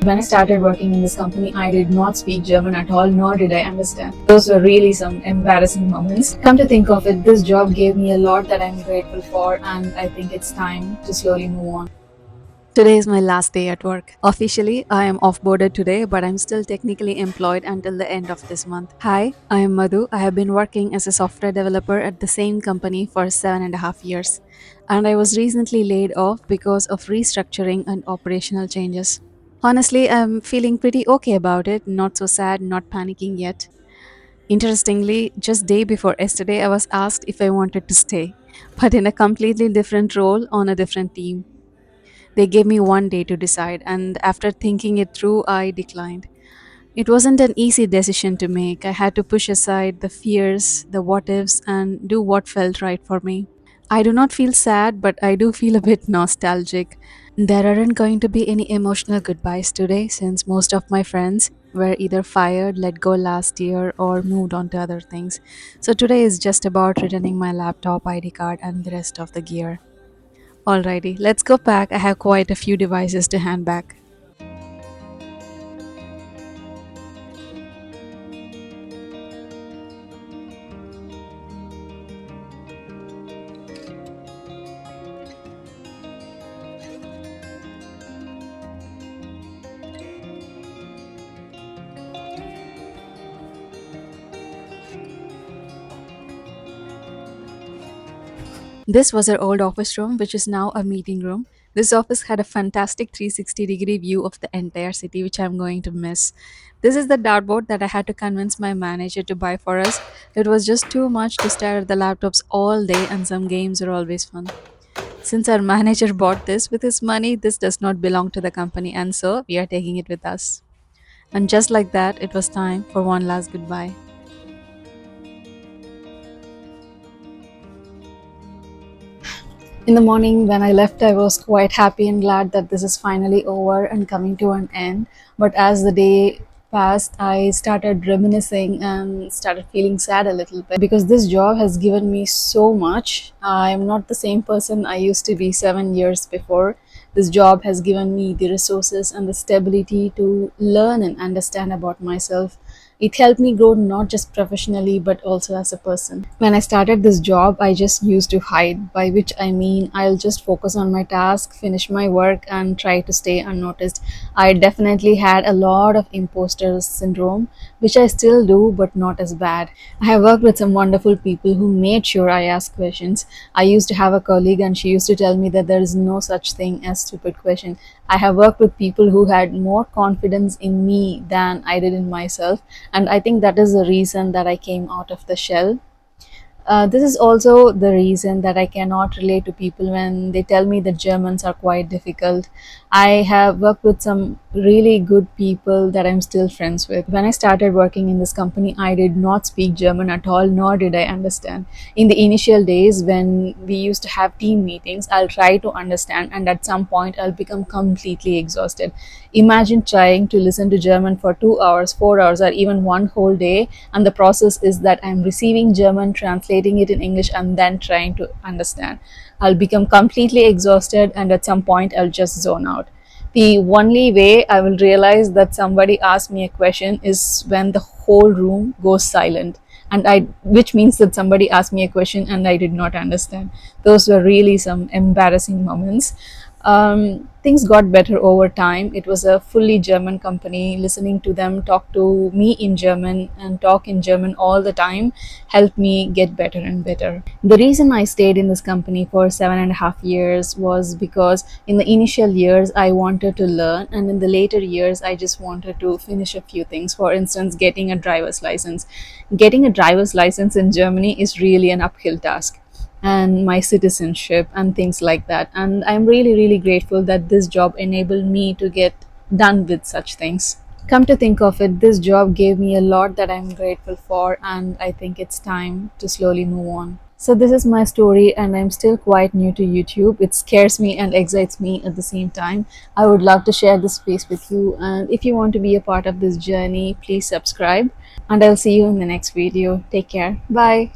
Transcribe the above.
When I started working in this company, I did not speak German at all, nor did I understand. Those were really some embarrassing moments. Come to think of it, this job gave me a lot that I'm grateful for, and I think it's time to slowly move on. Today is my last day at work. Officially, I am off-boarded today, but I'm still technically employed until the end of this month. Hi, I am Madhu. I have been working as a software developer at the same company for 7.5 years, and I was recently laid off because of restructuring and operational changes. Honestly, I'm feeling pretty okay about it, not so sad, not panicking yet. Interestingly, just day before yesterday, I was asked if I wanted to stay, but in a completely different role on a different team. They gave me one day to decide, and after thinking it through, I declined. It wasn't an easy decision to make. I had to push aside the fears, the what ifs, and do what felt right for me. I do not feel sad, but I do feel a bit nostalgic. There aren't going to be any emotional goodbyes today since most of my friends were either fired, let go last year, or moved on to other things. So today is just about returning my laptop, ID card, and the rest of the gear. Alrighty, let's go back. I have quite a few devices to hand back. This was our old office room, which is now a meeting room. This office had a fantastic 360-degree view of the entire city, which I'm going to miss. This is the dartboard that I had to convince my manager to buy for us. It was just too much to stare at the laptops all day, and some games are always fun. Since our manager bought this with his money, this does not belong to the company, and so we are taking it with us. And just like that, it was time for one last goodbye. In the morning, when I left, I was quite happy and glad that this is finally over and coming to an end. But as the day passed, I started reminiscing and started feeling sad a little bit because this job has given me so much. I am not the same person I used to be 7 years before. This job has given me the resources and the stability to learn and understand about myself. It helped me grow not just professionally but also as a person. When I started this job, I just used to hide, by which I mean I'll just focus on my task, finish my work, and try to stay unnoticed. I definitely had a lot of imposter syndrome, which I still do, but not as bad. I have worked with some wonderful people who made sure I asked questions. I used to have a colleague, and she used to tell me that there is no such thing as stupid question. I have worked with people who had more confidence in me than I did in myself, and I think that is the reason that I came out of the shell. This is also the reason that I cannot relate to people when they tell me that Germans are quite difficult. I have worked with some really good people that I'm still friends with. When I started working in this company, I did not speak German at all, nor did I understand. In the initial days, when we used to have team meetings, I'll try to understand, and at some point, I'll become completely exhausted. Imagine trying to listen to German for 2 hours, 4 hours, or even one whole day, and the process is that I'm receiving German, translating it in English, and then trying to understand. I'll become completely exhausted, and at some point, I'll just zone out. The only way I will realize that somebody asked me a question is when the whole room goes silent, and I which means that somebody asked me a question and I did not understand. Those were really some embarrassing moments. Things got better over time. It was a fully German company. Listening to them talk to me in German and talk in German all the time helped me get better and better. The reason I stayed in this company for 7.5 years was because in the initial years I wanted to learn, and in the later years I just wanted to finish a few things. For instance, getting a driver's license. Getting a driver's license in Germany is really an uphill task, and my citizenship and things like that. And I'm really, really grateful that this job enabled me to get done with such things. Come to think of it, this job gave me a lot that I'm grateful for, and I think it's time to slowly move on. So, this is my story, and I'm still quite new to YouTube. It scares me and excites me at the same time. I would love to share this space with you, and if you want to be a part of this journey, please subscribe. And I'll see you in the next video. Take care. Bye.